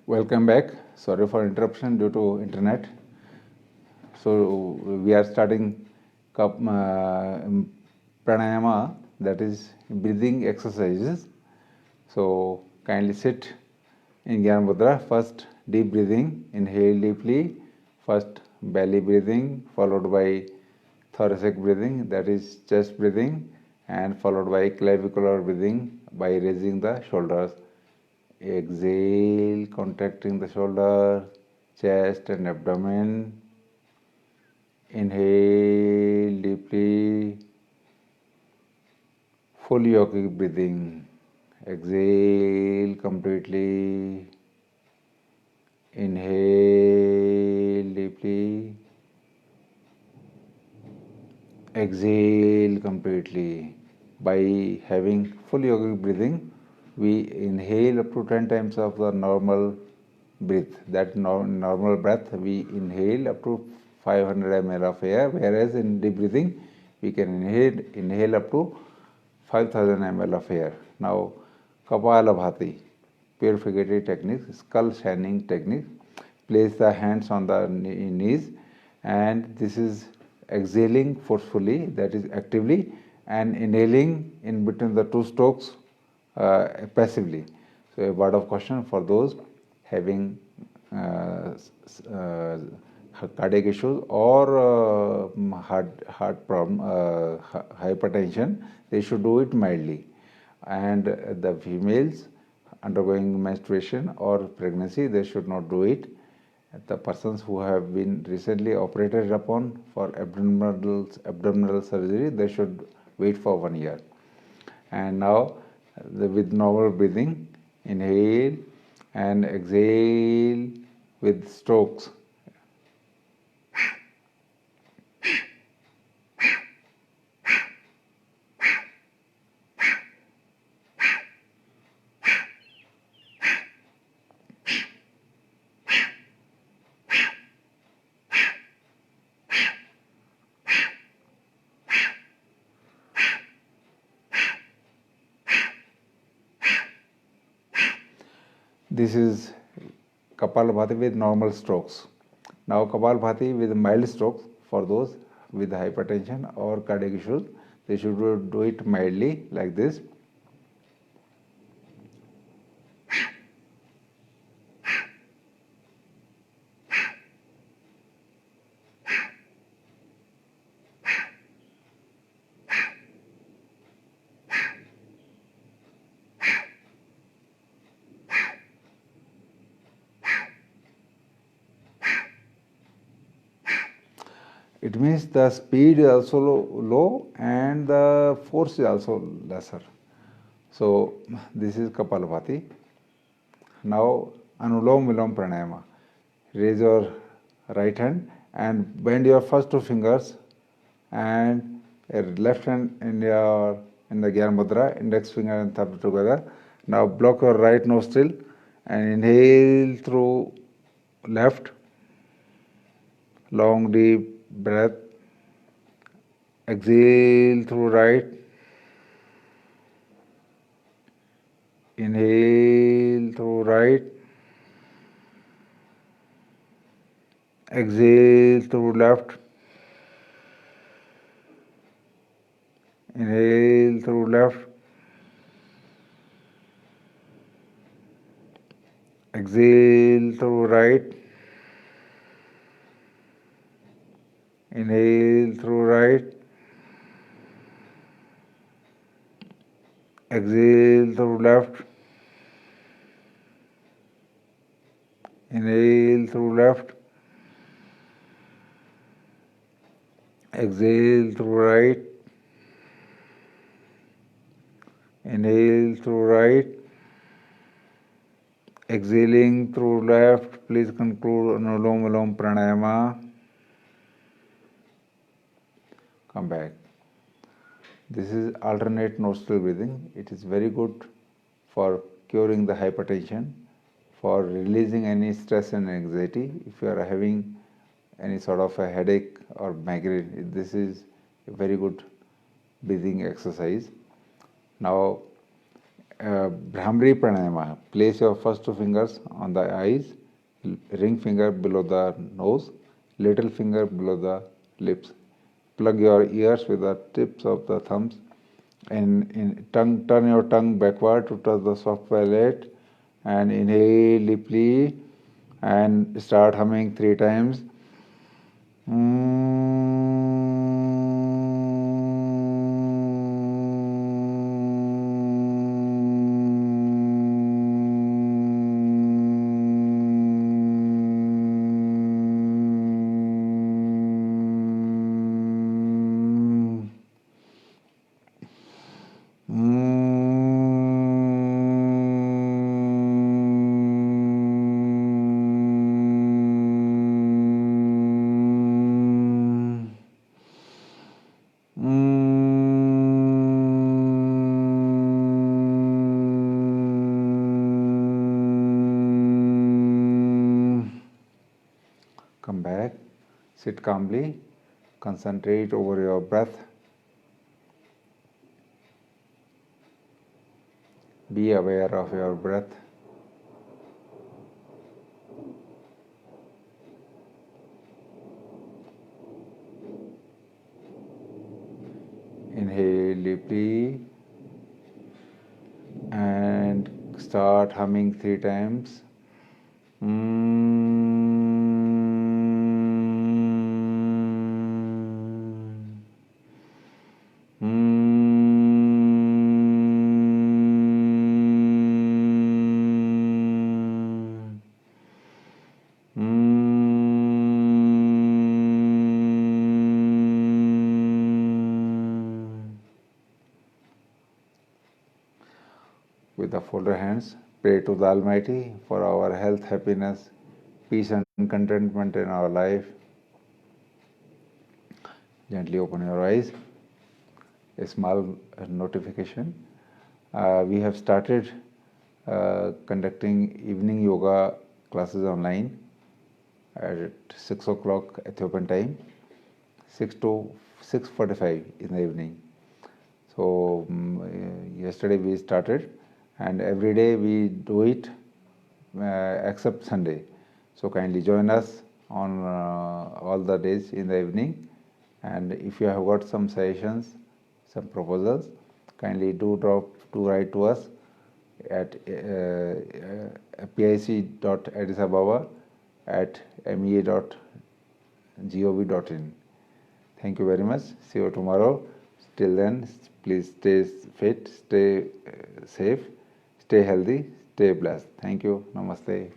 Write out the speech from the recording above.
Welcome back. Sorry for interruption due to internet. So we are starting pranayama, that is breathing exercises. So kindly sit in Gyan Mudra. First deep breathing, inhale deeply. First belly breathing, followed by thoracic breathing, that is chest breathing, and followed by clavicular breathing by raising the shoulders. Exhale, contracting the shoulder, chest and abdomen. Inhale deeply, full yogic breathing. Exhale completely. Inhale deeply. Exhale completely. By having full yogic breathing, we inhale up to 10 times of the normal breath. That normal breath, we inhale up to 500 ml of air, whereas in deep breathing, we can inhale up to 5000 ml of air. Now, Kapalabhati, purificatory technique, skull shining technique. Place the hands on the knees, and this is exhaling forcefully, that is actively, and inhaling in between the two strokes passively. So a word of caution for those having cardiac issues or heart problem, hypertension, they should do it mildly. And the females undergoing menstruation or pregnancy, they should not do it. The persons who have been recently operated upon for abdominal surgery, they should wait for 1 year. And now, with normal breathing, inhale and exhale with strokes. This is Kapalabhati with normal strokes. Now Kapalabhati with mild strokes for those with hypertension or cardiac issues, they should do it mildly like this. It means the speed is also low and the force is also lesser. So this is Kapalabhati. Now Anulom Vilom Pranayama. Raise your right hand and bend your first two fingers and left hand in the Gyan Mudra, index finger and thumb together. Now block your right nostril and inhale through left. Long deep breath. Exhale through right. Inhale through right. Exhale through left. Inhale through left. Exhale through right. Inhale through right. Exhale through left. Inhale through left. Exhale through right. Inhale through right. Exhaling through left. Please conclude Anulom Vilom Pranayama. Come back. This is alternate nostril breathing. It is very good for curing the hypertension, for releasing any stress and anxiety. If you are having any sort of a headache or migraine, this is a very good breathing exercise. Now Brahmari Pranayama. Place your first two fingers on the eyes, ring finger below the nose, little finger below the lips. Plug your ears with the tips of the thumbs and turn your tongue backward to touch the soft palate and inhale deeply and start humming 3 times. Come back, sit calmly, concentrate over your breath. Be aware of your breath. Inhale deeply and start humming 3 times. With the folded hands, pray to the Almighty for our health, happiness, peace and contentment in our life. Gently open your eyes. A small notification. We have started conducting evening yoga classes online at 6 o'clock Ethiopian time, 6 to 6:45 in the evening. So yesterday we started, and every day we do it except Sunday. So kindly join us on all the days in the evening. And if you have got some suggestions, some proposals, kindly do write to us at pic.addisababa@mea.gov.in. Thank you very much. See you tomorrow. Till then, please stay fit, stay safe, stay healthy, stay blessed. Thank you. Namaste.